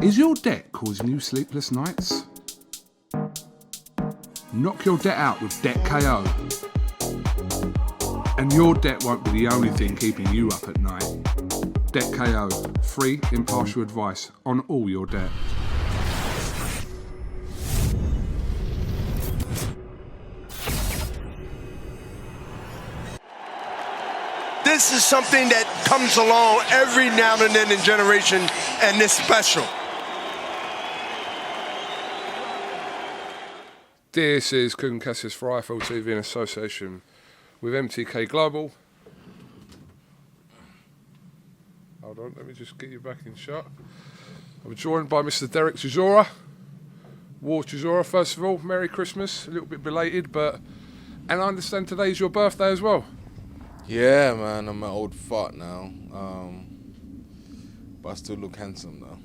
Is your debt causing you sleepless nights? Knock your debt out with Debt KO. And your debt won't be the only thing keeping you up at night. Debt KO. Free, impartial advice on all your debt. This is something that comes along every now and then in generation, and it's special. This is KUGAN CASSIUS for IFL TV in association with MTK Global. Hold on, let me just get you back in shot. I'm joined by Mr. Derek Chisora. War Chisora, first of all, Merry Christmas. A little bit belated, but... And I understand today's your birthday as well. Yeah, man, I'm an old fart now. But I still look handsome, though.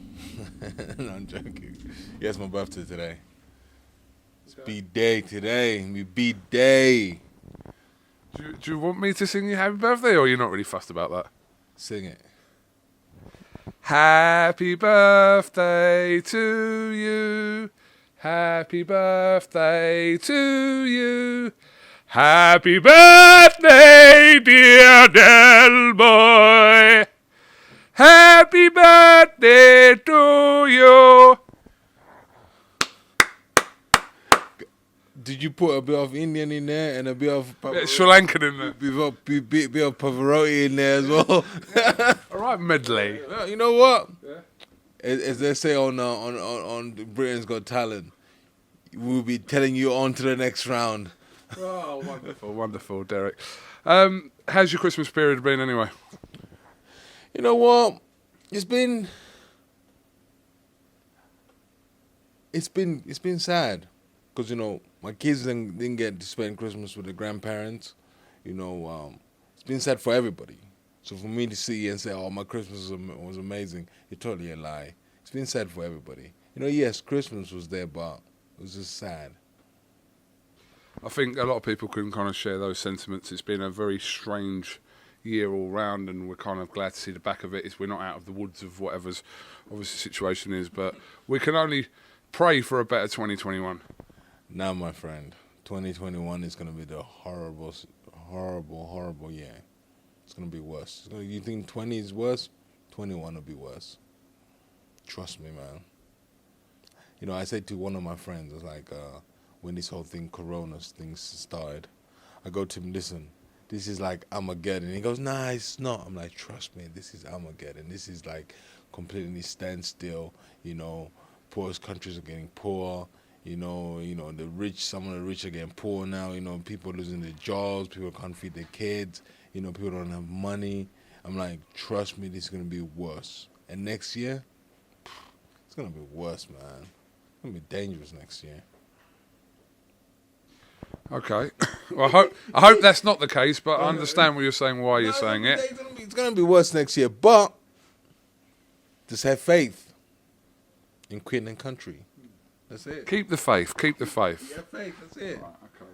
No, I'm joking. Yeah, it's my birthday today. It's B-Day today. B-Day. Do you want me to sing you happy birthday, or you're not really fussed about that? Sing it. Happy birthday to you. Happy birthday to you. Happy birthday, dear Del Boy. Happy birthday to you. Did you put a bit of Indian in there and a bit of Sri Lankan in there? Bit of Pavarotti in there as well? All right, medley. You know what? Yeah. As they say on Britain's Got Talent, we'll be telling you on to the next round. Oh, wonderful, wonderful, Derek. How's your Christmas period been anyway? You know what? It's been sad because, you know, my kids didn't get to spend Christmas with their grandparents. You know, it's been sad for everybody. So for me to see and say, oh, my Christmas was amazing, it's totally a lie. It's been sad for everybody. You know, yes, Christmas was there, but it was just sad. I think a lot of people can kind of share those sentiments. It's been a very strange year all round, and we're kind of glad to see the back of it. We're not out of the woods of whatever's obviously the situation is, but we can only pray for a better 2021. Now, my friend, 2021 is going to be the horrible year. It's going to be worse. You think 20 is worse? 21 will be worse. Trust me, man. You know, I said to one of my friends, I was like, when this whole thing, Corona thing started, I go to him, listen, this is like Armageddon. He goes, nah, it's not. I'm like, trust me, this is Armageddon. This is like completely standstill. You know, poorest countries are getting poor. You know, the rich, some of the rich are getting poor now. You know, people are losing their jobs. People can't feed their kids. You know, people don't have money. I'm like, trust me, this is going to be worse. And next year, it's going to be worse, man. It's going to be dangerous next year. Okay. Well, I hope that's not the case, but I understand what you're saying, why you're saying it. It's going to be worse next year, but just have faith in Queen and country. That's it. Keep the faith. Keep the faith. Yeah, faith. That's it. Right, okay.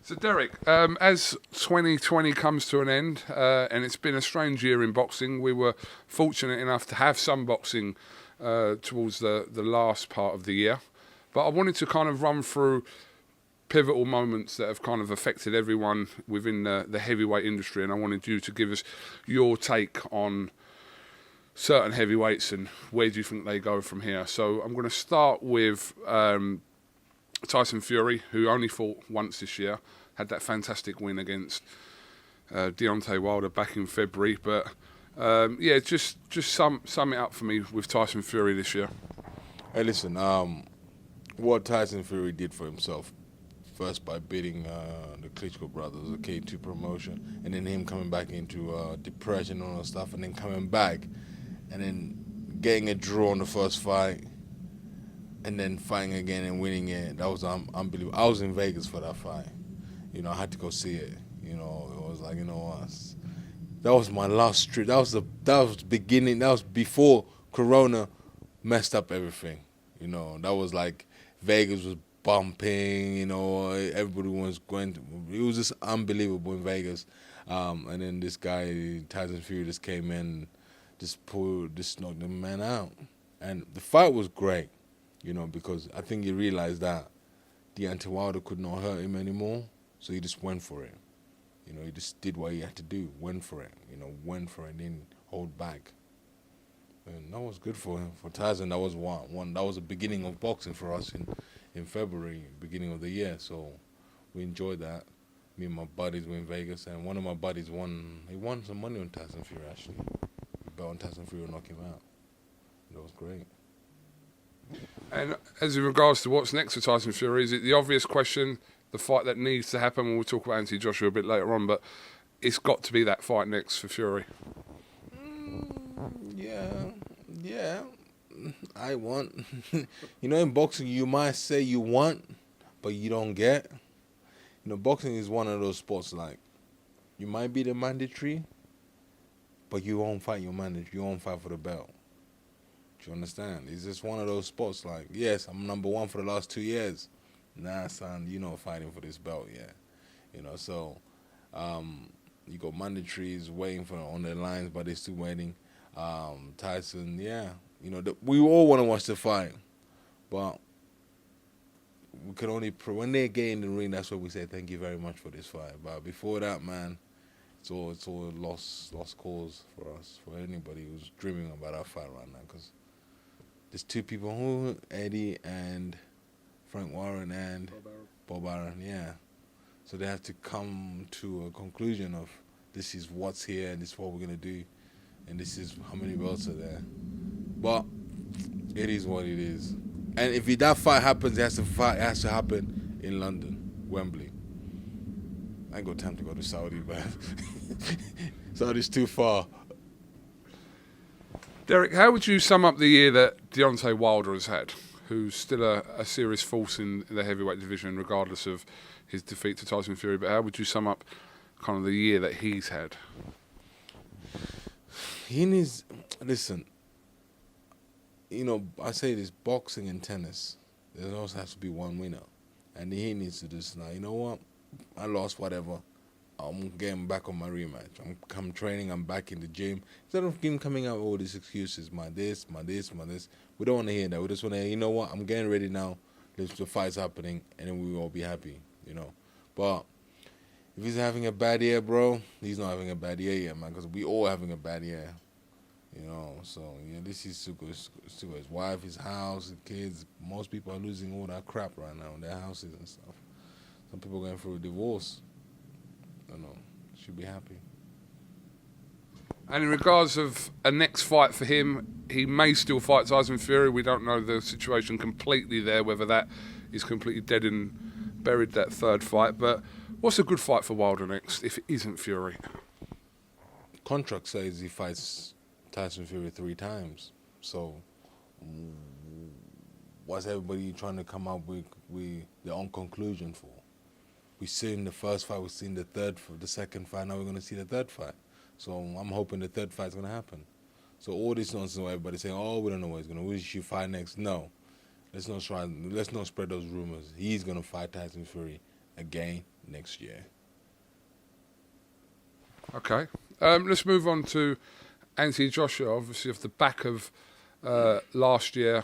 So, Derek, as 2020 comes to an end, and it's been a strange year in boxing, we were fortunate enough to have some boxing towards the last part of the year. But I wanted to kind of run through pivotal moments that have kind of affected everyone within the heavyweight industry, and I wanted you to give us your take on certain heavyweights and where do you think they go from here. So I'm going to start with Tyson Fury, who only fought once this year, had that fantastic win against Deontay Wilder back in February, but yeah, just sum it up for me with Tyson Fury this year. Hey, listen, what Tyson Fury did for himself, first by beating the Klitschko brothers, the K2 promotion, and then him coming back into depression and all that stuff, and then coming back, and then getting a draw in the first fight, and then fighting again and winning it. That was unbelievable. I was in Vegas for that fight. You know, I had to go see it. You know, it was like, you know what, that was my last trip. That was the beginning. That was before Corona messed up everything. You know, that was like Vegas was bumping, you know, everybody was going to, it was just unbelievable in Vegas. And then this guy, Tyson Fury, just came in, just knocked the man out. And the fight was great, you know, because I think he realized that Deontay Wilder could not hurt him anymore, so he just went for it. You know, he just did what he had to do, went for it, you know, went for it, didn't hold back. And that was good for him. For Tyson, that was one. That was the beginning of boxing for us in February, beginning of the year. So we enjoyed that. Me and my buddies were in Vegas, and one of my buddies won some money on Tyson Fury, actually. He bet on Tyson Fury to knock him out. That was great. And as in regards to what's next for Tyson Fury, is it the obvious question, the fight that needs to happen? We'll talk about Anthony Joshua a bit later on, but it's got to be that fight next for Fury. Yeah. I want. You know, in boxing, you might say you want, but you don't get. You know, boxing is one of those sports, like, you might be the mandatory, but you won't fight your mandatory. You won't fight for the belt. Do you understand? It's just one of those sports, like, yes, I'm number one for the last 2 years. Nah, son, you're not fighting for this belt yet. You know, so you got mandatories waiting for on their lines, but they're still waiting. Tyson, yeah. You know, we all want to watch the fight, but we can only when they get in the ring, that's when we say thank you very much for this fight. But before that, man, it's all lost cause for us, for anybody who's dreaming about that fight right now. Because there's two people, Eddie and Frank Warren and Bob Arum, yeah. So they have to come to a conclusion of this is what's here and this is what we're gonna do, and this is how many belts are there. But it is what it is. And if that fight happens, it has to happen in London, Wembley. I ain't got time to go to Saudi, man. Saudi's too far. Derek, how would you sum up the year that Deontay Wilder has had, who's still a serious force in the heavyweight division, regardless of his defeat to Tyson Fury? But how would you sum up kind of the year that he's had? Listen, you know, I say this, boxing and tennis, there also has to be one winner. And he needs to just, now, you know what? I lost whatever. I'm getting back on my rematch. I'm training, I'm back in the gym. Instead of him coming out with all these excuses, my this. We don't want to hear that. We just want to hear, you know what? I'm getting ready now. The fight's happening, and then we will all be happy, you know. But if he's having a bad year, bro, he's not having a bad year yet, man, because we all having a bad year. You know, so, yeah, this is still his wife, his house, his kids. Most people are losing all that crap right now in their houses and stuff. Some people are going through a divorce. I don't know. Should be happy. And in regards of a next fight for him, he may still fight Tyson Fury. We don't know the situation completely there, whether that is completely dead and buried, that third fight. But what's a good fight for Wilder next if it isn't Fury? Contract says he fights Tyson Fury 3 times. So what's everybody trying to come up with their own conclusion for? We've seen the first fight, we've seen the second fight, now we're going to see the third fight. So I'm hoping the third fight's going to happen. So all this nonsense where everybody's saying, oh, we don't know what he's going to, who should fight next? No. Let's not spread those rumors. He's going to fight Tyson Fury again next year. Okay. Let's move on to Anthony Joshua. Obviously, off the back of last year,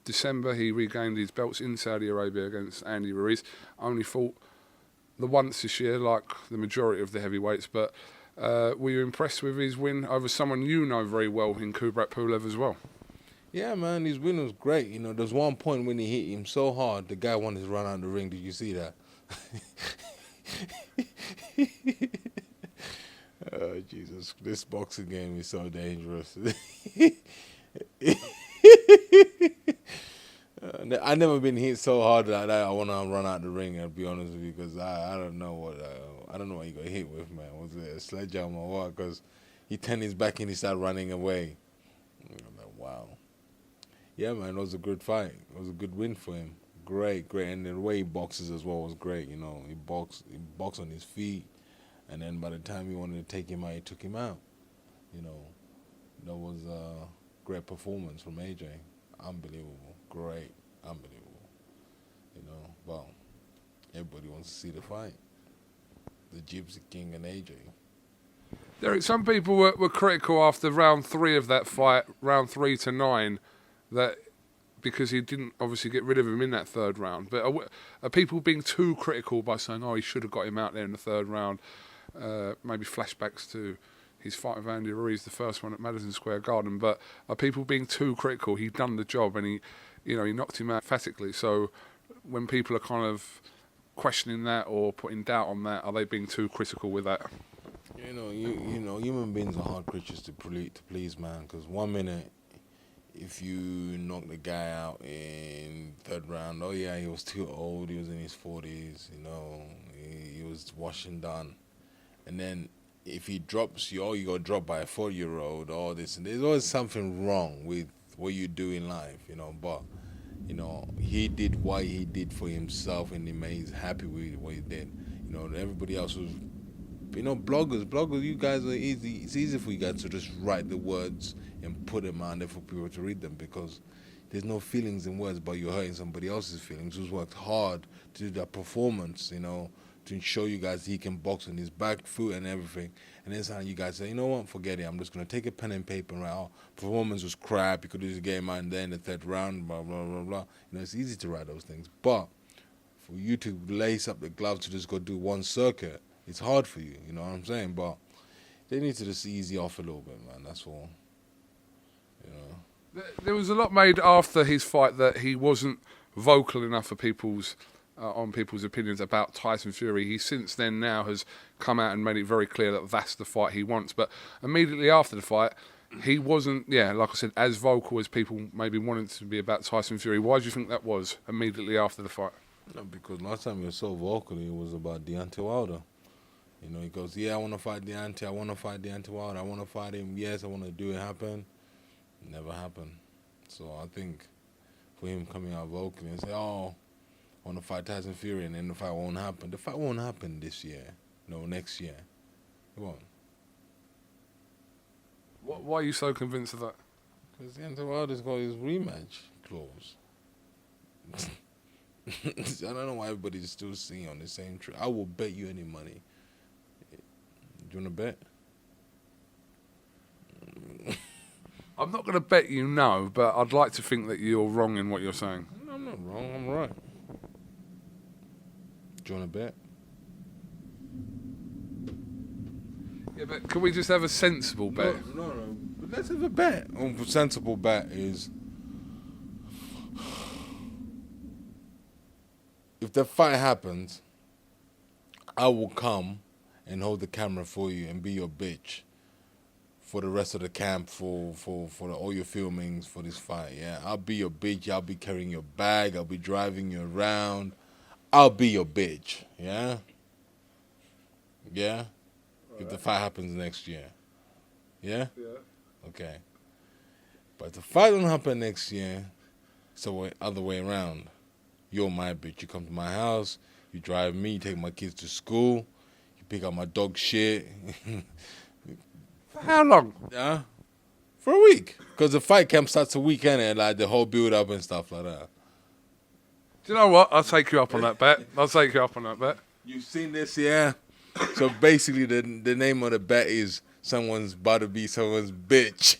December, he regained his belts in Saudi Arabia against Andy Ruiz. Only fought the once this year, like the majority of the heavyweights, but were you impressed with his win over someone you know very well in Kubrat Pulev as well? Yeah, man, his win was great. You know, there's one point when he hit him so hard, the guy wanted to run out of the ring. Did you see that? Oh, Jesus, this boxing game is so dangerous. I've never been hit so hard that I want to run out the ring, I'll be honest with you, because I don't know what he got hit with, man. Was it a sledgehammer or what? Because he turned his back and he started running away. I'm like, wow. Yeah, man, it was a good fight. It was a good win for him. Great. And the way he boxes as well was great. You know, he boxed on his feet, and then by the time he wanted to take him out, he took him out. You know, that was a great performance from AJ. Unbelievable. Great. Unbelievable. You know, well, everybody wants to see the fight. The Gypsy King and AJ. Derek, some people were critical after round 3 of that fight, round 3 to 9, that because he didn't obviously get rid of him in that third round. But are people being too critical by saying, oh, he should have got him out there in the third round? Maybe flashbacks to his fight with Andy Ruiz, the first one at Madison Square Garden. But are people being too critical? He'd done the job and he knocked him out emphatically. So when people are kind of questioning that or putting doubt on that, are they being too critical with that? You know, human beings are hard creatures to please, man. Because 1 minute, if you knock the guy out in third round, oh yeah, he was too old, he was in his 40s, you know, he was washing done. And then if he drops you, you got dropped by a 4-year-old, all this, and there's always something wrong with what you do in life, you know. But, you know, he did what he did for himself, and he's happy with what he did. You know, everybody else was, you know, bloggers, you guys are easy. It's easy for you guys to just write the words and put them out there for people to read them, because there's no feelings in words, but you're hurting somebody else's feelings who's worked hard to do that performance, you know, to show you guys he can box on his back foot and everything. And then sometimes you guys say, you know what, forget it. I'm just going to take a pen and paper and write, oh, performance was crap. You could lose the game out and then the third round, blah, blah, blah, blah. You know, it's easy to write those things. But for you to lace up the gloves to just go do one circuit, it's hard for you, you know what I'm saying? But they need to just ease off a little bit, man. That's all. You know. There was a lot made after his fight that he wasn't vocal enough for people's opinions about Tyson Fury. He since then now has come out and made it very clear that that's the fight he wants. But immediately after the fight, he wasn't, like I said, as vocal as people maybe wanted to be about Tyson Fury. Why do you think that was immediately after the fight? No, because last time he was so vocal, it was about Deontay Wilder. You know, he goes, yeah, I want to fight Deontay. I want to fight Deontay Wilder. I want to fight him. Yes, I want to do it happen. Never happened. So I think for him coming out vocally and say, oh, I want to fight Tyson Fury, and then the fight won't happen. The fight won't happen this year. No, next year. It won't. Why are you so convinced of that? Because Deontay Wilder's got his rematch clause. I don't know why everybody's still singing on the same tree. I will bet you any money. Do you want to bet? I'm not going to bet you no, but I'd like to think that you're wrong in what you're saying. No, I'm not wrong. I'm right. Do you want to bet? Yeah, but can we just have a sensible bet? No. But let's have a bet. A sensible bet is, if the fight happens, I will come and hold the camera for you and be your bitch for the rest of the camp, for all your filmings for this fight. Yeah, I'll be your bitch. I'll be carrying your bag. I'll be driving you around. I'll be your bitch. Yeah. Yeah. If the fight happens next year. Yeah. Yeah. Okay. But if the fight don't happen next year, it's the other way around. You're my bitch. You come to my house. You drive me. You take my kids to school. You pick up my dog shit. For how long? Yeah. For a week. Because the fight camp starts a weekend and like the whole build up and stuff like that. Do you know what? I'll take you up on that bet. You've seen this, yeah? So basically the name of the bet is someone's about to be someone's bitch.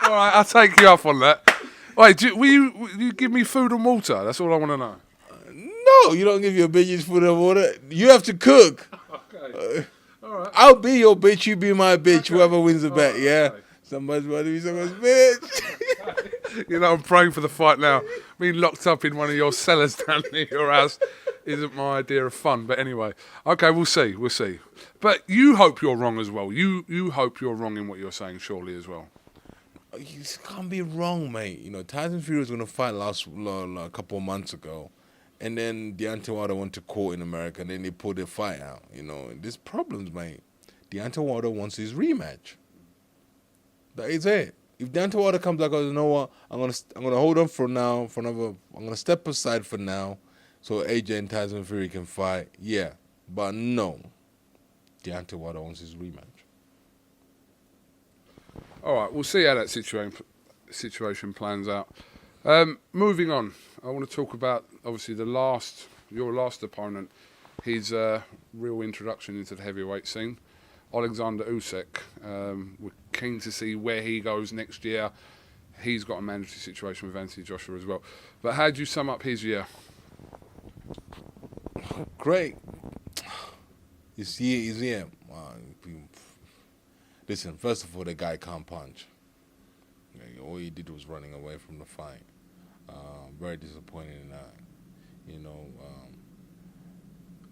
All right, I'll take you up on that. Wait, will you give me food and water? That's all I want to know. No, you don't give your bitches food and water. You have to cook. Okay. All right. I'll be your bitch, you be my bitch, Okay. whoever wins the bet, yeah? Okay. Somebody's about to be someone's bitch. You know, I'm praying for the fight now. Being locked up in one of your cellars down near your house isn't my idea of fun. But anyway, okay, we'll see. But you hope you're wrong as well. You hope you're wrong in what you're saying, surely, as well. You can't be wrong, mate. You know, Tyson Fury was going to fight a couple of months ago. And then Deontay Wilder went to court in America, and then they pulled the fight out. You know, there's problems, mate. Deontay Wilder wants his rematch. That is it. If Deontay Wilder comes back, you know what? I'm gonna hold on for now. I'm gonna step aside for now, so AJ and Tyson Fury can fight. Yeah, but no, Deontay Wilder wants his rematch. All right, we'll see how that situation plans out. Moving on, I want to talk about obviously your last opponent. His real introduction into the heavyweight scene. Alexander Usyk. We're keen to see where he goes next year. He's got a mandatory situation with Anthony Joshua as well. But how do you sum up his year? Great. His year. Listen, first of all, the guy can't punch. All he did was running away from the fight. Very disappointed in that.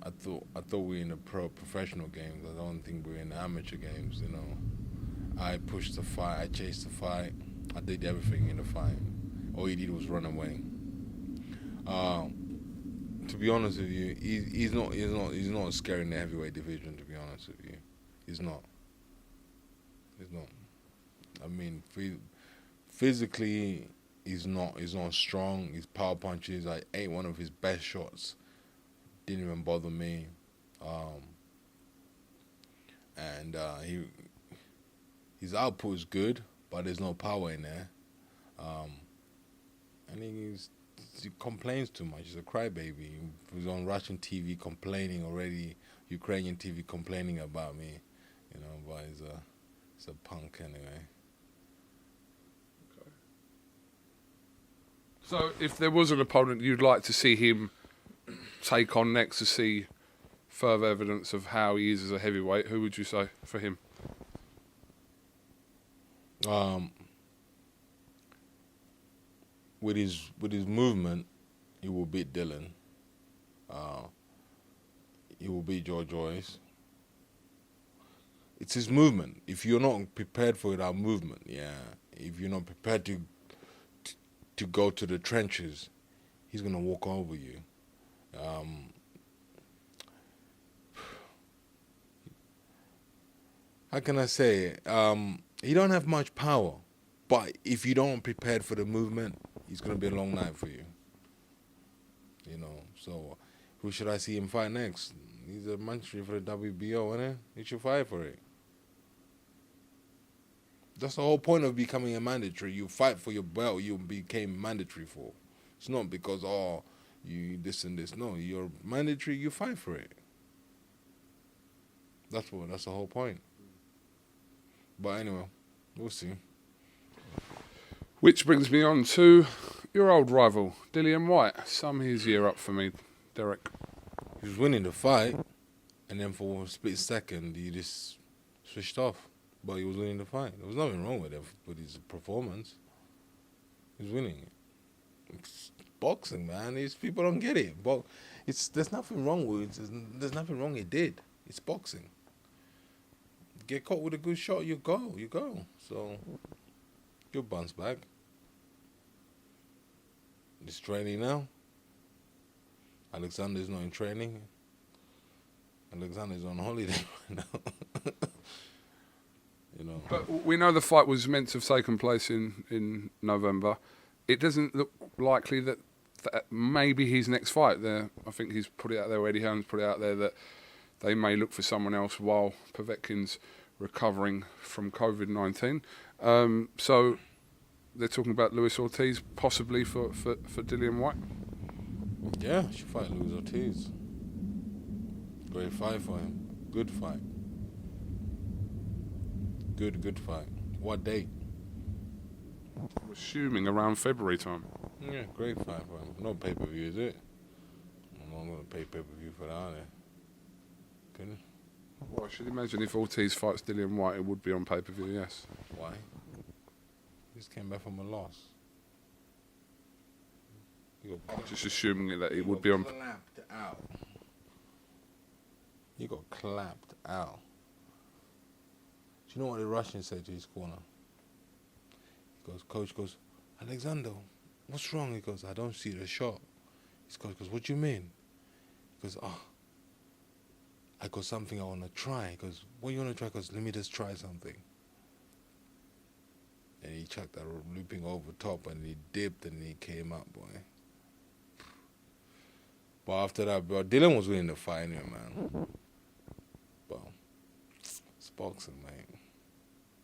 I thought we were in the professional games. I don't think we're in the amateur games. I pushed the fight. I chased the fight. I did everything in the fight. All he did was run away. To be honest with you, he's not scary in the heavyweight division. To be honest with you, he's not. I mean, physically, he's not strong. His power punches, I ate one of his best shots. Didn't even bother me. His output is good, but there's no power in there. And he complains too much. He's a crybaby. He was on Russian TV complaining already, Ukrainian TV complaining about me, but he's a punk anyway. Okay. So if there was an opponent you'd like to see him take on next to see further evidence of how he is as a heavyweight, who would you say for him? With his movement, he will beat Dylan. He will beat George Joyce. It's his movement. If you're not prepared for that movement, if you're not prepared to go to the trenches, he's gonna walk over you. How can I say it? He don't have much power, but if you don't prepared for the movement, it's gonna be a long night for you. So who should I see him fight next? He's a mandatory for the WBO, isn't he? He should fight for it. That's the whole point of becoming a mandatory. You fight for your belt you became mandatory for. It's not because, you this and this. No, you're mandatory, you fight for it. That's the whole point. But anyway, we'll see. Which brings me on to your old rival, Dillian Whyte. Sum his year up for me, Derek. He was winning the fight, and then for a split second, he just switched off. But he was winning the fight. There was nothing wrong with his performance. He was winning it. It's boxing, man. These people don't get it. But there's nothing wrong with it. There's nothing wrong he did. It's boxing. Get caught with a good shot, you go. So, you'll bounce back. He's training now. Alexander's not in training. Alexander's on holiday right now. But we know the fight was meant to have taken place in November. It doesn't look likely that maybe his next fight there. I think he's put it out there, Eddie Hearn's put it out there, that they may look for someone else while Povetkin's recovering from COVID-19. So they're talking about Luis Ortiz possibly for Dillian Whyte. Yeah, she fight Luis Ortiz. Great fight for him. Good fight. Good fight. What date? I'm assuming around February time. Yeah, great fight for him. No pay-per-view, is it? I'm not going to pay pay-per-view for that, are they? Couldn't? Well, I should imagine if Ortiz fights Dillian Whyte, it would be on pay-per-view, yes. Why? He just came back from a loss. Just assuming that it would be on... Clapped out. He got clapped out. Do you know what the Russian said to his corner? Coach goes, Alexander, what's wrong? He goes, I don't see the shot. His coach goes, what do you mean? He goes, I got something I want to try. He goes, what do you want to try? He goes, let me just try something. And he chucked that looping over top and he dipped and he came up, boy. But after that, bro, Dylan was winning the fight anyway, man. But it's boxing, mate.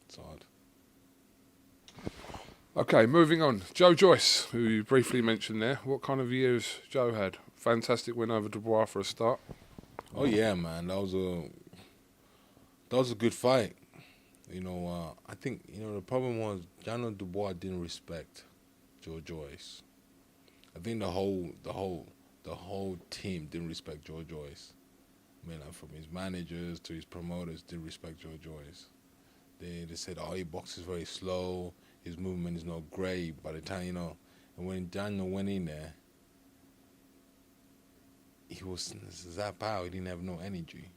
It's hard. Okay, moving on. Joe Joyce, who you briefly mentioned there. What kind of years Joe had? Fantastic win over Dubois for a start. Oh, yeah, man. That was That was a good fight. You know, I think the problem was Daniel Dubois didn't respect Joe Joyce. I think the whole team didn't respect Joe Joyce. I mean, like, from his managers to his promoters, didn't respect Joe Joyce. They said, oh, he boxes very slow. His movement is not great. By the time and when Daniel went in there, he was zapped out. He didn't have no energy.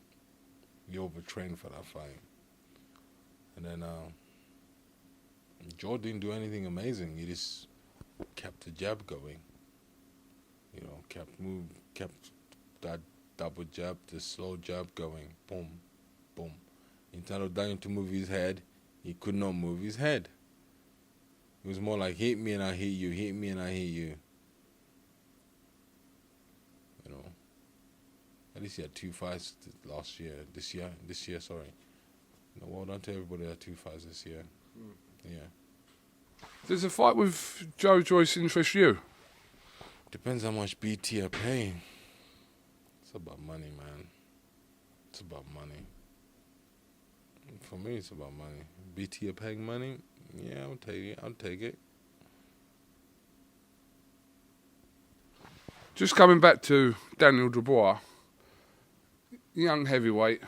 He overtrained for that fight. And then Joe didn't do anything amazing. He just kept the jab going. Kept that double jab, the slow jab going. Boom, boom. Instead of Daniel to move his head, he could not move his head. It was more like, hit me and I hit you, hit me and I hit you. At least he had 2 fights this year, sorry. Well done to everybody that had 2 fights this year. Yeah. Does a fight with Joe Joyce interest you? Depends how much BT are paying. It's about money, man. It's about money. For me, it's about money. BT are paying money? Yeah, I'll take it. Just coming back to Daniel Dubois, young heavyweight.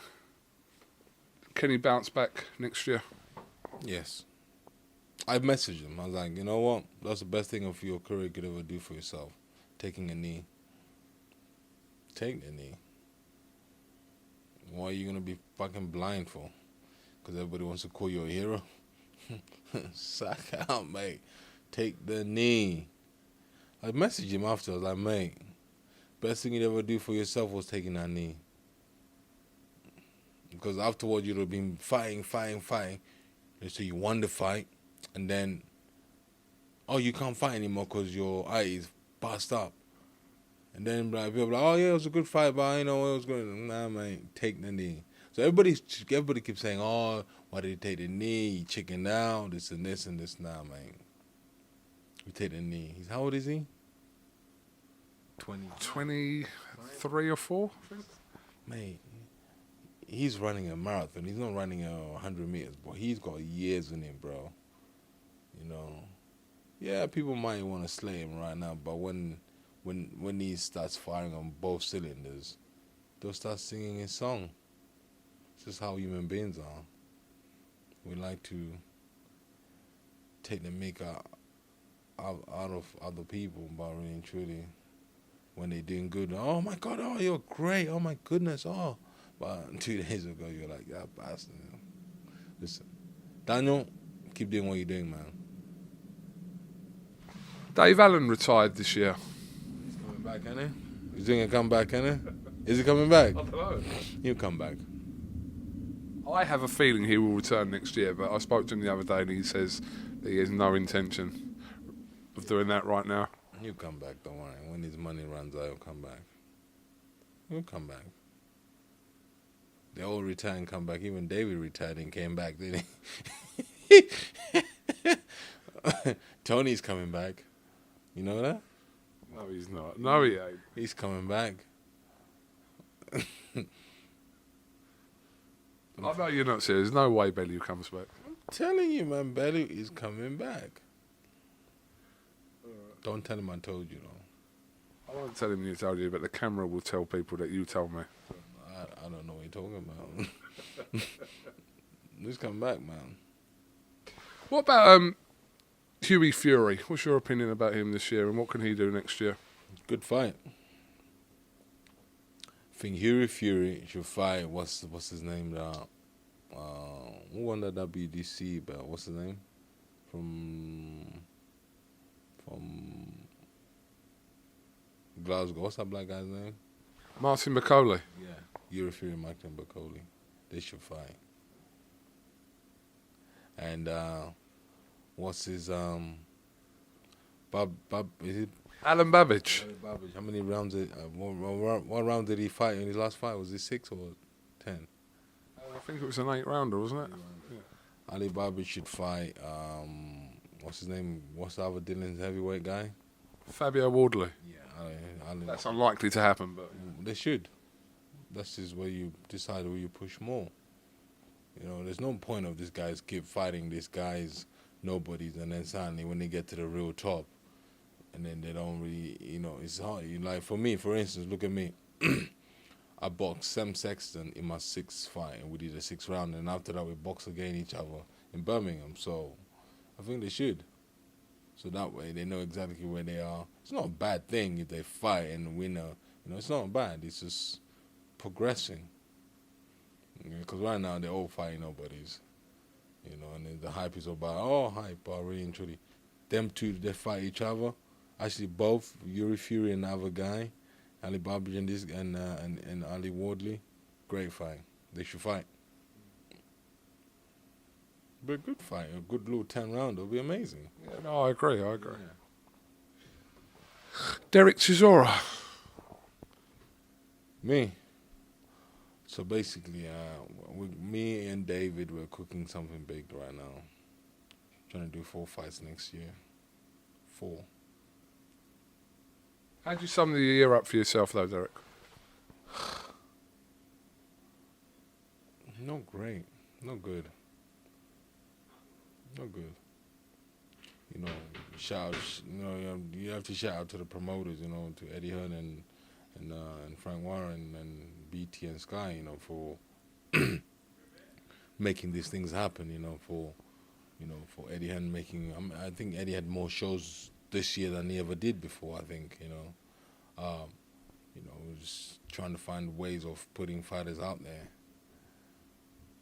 Can he bounce back next year? Yes. I messaged him. I was like, you know what? That's the best thing of your career you could ever do for yourself. Taking a knee. Take the knee. Why are you going to be fucking blind for? Because everybody wants to call you a hero? Suck out, mate. Take the knee. I messaged him after. I was like, mate, best thing you'd ever do for yourself was taking that knee. Because afterwards you'd have been fighting. So you won the fight. And then, you can't fight anymore because your eye is passed up. And then people are like, oh yeah, it was a good fight, but it was good. Nah, man, take the knee. So everybody keeps saying, oh, why did he take the knee? He chickened out, this and this and this. Nah, man. We take the knee. How old is he? 23 or 4, I think. Mate, he's running a marathon. He's not running 100 meters, but he's got years in him, bro. Yeah, people might want to slay him right now, but when he starts firing on both cylinders, they'll start singing his song. It's just how human beings are. We like to take the mick out of other people, but really and truly, when they're doing good, oh my God, oh you're great, oh my goodness, oh. But 2 days ago, you're like, that bastard. Listen, Daniel, keep doing what you're doing, man. Dave Allen retired this year. He's coming back, ain't he? He's doing a comeback, ain't he? Is he coming back? I don't know. He'll come back. I have a feeling he will return next year, but I spoke to him the other day and he says that he has no intention of doing that right now. He'll come back, don't worry. When his money runs out, he'll come back. He'll come back. They all retire and come back. Even David retired and came back, didn't he? Tony's coming back. You know that? No, he's not. No, he ain't. He's coming back. I know you're not serious. There's no way Bellew comes back. I'm telling you, man, Bellew is coming back. Don't tell him I told you, though. I won't tell him you told you, but the camera will tell people that you told me. I don't know what you're talking about. He's coming back, man. What about Hughie Fury? What's your opinion about him this year, and what can he do next year? Good fight. I think Hughie Fury should fight. What's his name? Who won the WDC belt? What's his name? From Glasgow. What's that black guy's name? Martin McCauley. Yeah, Hughie Fury, Martin McCauley. They should fight. And what's his is it Alan Babbage. How many rounds what round did he fight in his last fight? Was it 6 or 10? I think it was an 8-rounder, wasn't it? Yeah. Ali Babbage should fight what's his name? What's the other Dylan's heavyweight guy? Fabio Wardley. Yeah, Ali. That's unlikely to happen, but they should. That's just where you decide where you push more. You know, there's no point of these guys keep fighting these guys, nobodies, and then suddenly when they get to the real top, and then they don't really, you know, it's hard. Like for me, for instance, look at me. I boxed Sam Sexton in my 6th fight, and we did a 6th round, and after that we boxed against each other in Birmingham. So I think they should. So that way they know exactly where they are. It's not a bad thing if they fight and win a, you know, it's not bad. It's just progressing. Because right now they're all fighting nobodies. You know, and then the hype is about, oh, hype, but really and truly. Them two, they fight each other. Actually, both, Yuri Fury and the other guy, Ali Babbage and Ali Wardley, great fight. They should fight. But a good fight, a good little 10-round, it'll be amazing. Yeah, no, I agree. Yeah. Derek Chisora. Me. So basically, me and David, we're cooking something big right now. Trying to do 4 fights next year. 4. How'd you sum the year up for yourself, though, Derek? Not great. Not good. Not good. You know, you have to shout out to the promoters, you know, to Eddie Hearn and Frank Warren and BT and Sky, you know, for making these things happen, you know, for Eddie Hearn making. I think Eddie had more shows this year than he ever did before. I think, you know, we're just trying to find ways of putting fighters out there.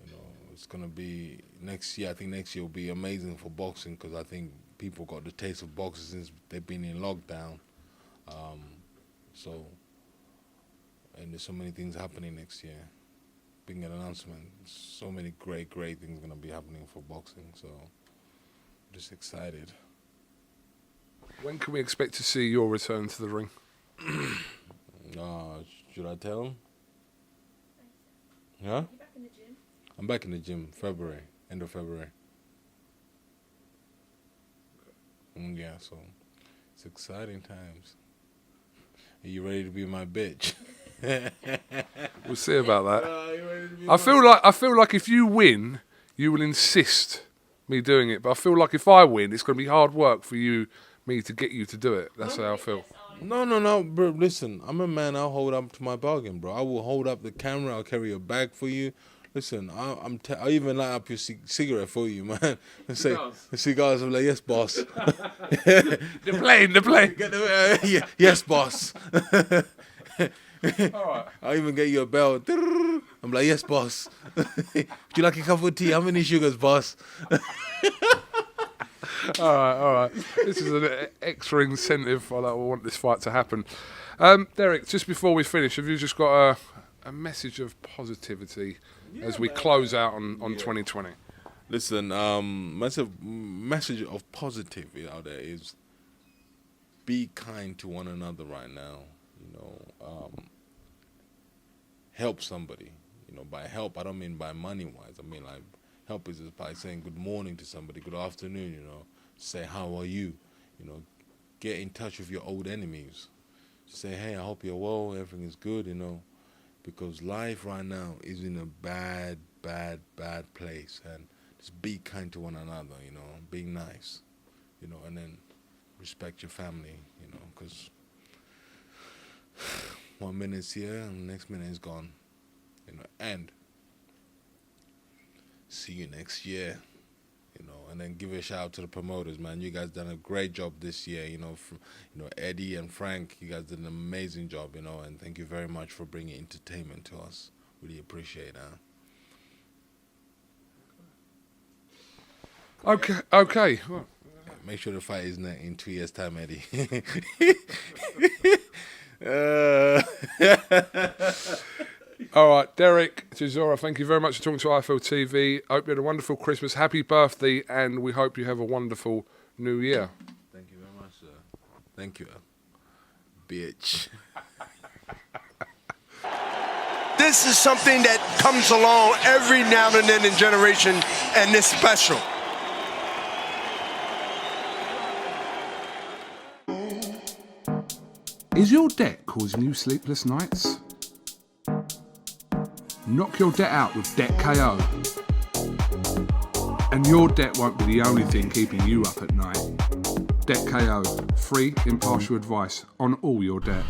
You know, it's gonna be next year. I think next year will be amazing for boxing because I think people got the taste of boxing since they've been in lockdown. And there's so many things happening next year. Big announcement. So many great things gonna be happening for boxing. So, I'm just excited. When can we expect to see your return to the ring? Should I tell him? Huh? You back in the gym? I'm back in the gym, February, end of February. Yeah, so it's exciting times. Are you ready to be my bitch? We'll see about that. I feel like if you win, you will insist me doing it. But I feel like if I win, it's going to be hard work for me to get you to do it. That's how I feel. No, bro. Listen, I'm a man. I'll hold up to my bargain, bro. I will hold up the camera. I'll carry a bag for you. Listen, I'll even light up your cigarette for you, man. And say cigars. I'm like, yes, boss. The plane. Yes, boss. All right. I'll even get you a bell. I'm like, yes, boss. Would you like a cup of tea? How many sugars, boss? All right. This is an extra incentive. I want this fight to happen. Derek, just before we finish, have you just got a message of positivity as we close out on 2020? Listen, message of positivity out there is be kind to one another right now. You know, help somebody. You know, by help, I don't mean by money-wise. I mean, like, help is just by saying good morning to somebody, good afternoon, you know, say how are you, you know, get in touch with your old enemies. Say, hey, I hope you're well, everything is good, you know, because life right now is in a bad place, and just be kind to one another, you know, be nice, you know, and then respect your family, you know, because 1 minute's here and the next minute is gone, you know, and see you next year, you know, and then give a shout out to the promoters, man. You guys done a great job this year, you know, Eddie and Frank, you guys did an amazing job, you know, and thank you very much for bringing entertainment to us. Really appreciate that. Okay. Well, make sure the fight isn't in 2 years' time, Eddie. All right, Derek Chisora, thank you very much for talking to IFL TV. I hope you had a wonderful Christmas, happy birthday, and we hope you have a wonderful New Year. Thank you very much, sir. Thank you, bitch. This is something that comes along every now and then in generation, and it's special. Is your debt causing you sleepless nights? Knock your debt out with Debt KO. And your debt won't be the only thing keeping you up at night. Debt KO, free impartial advice on all your debt.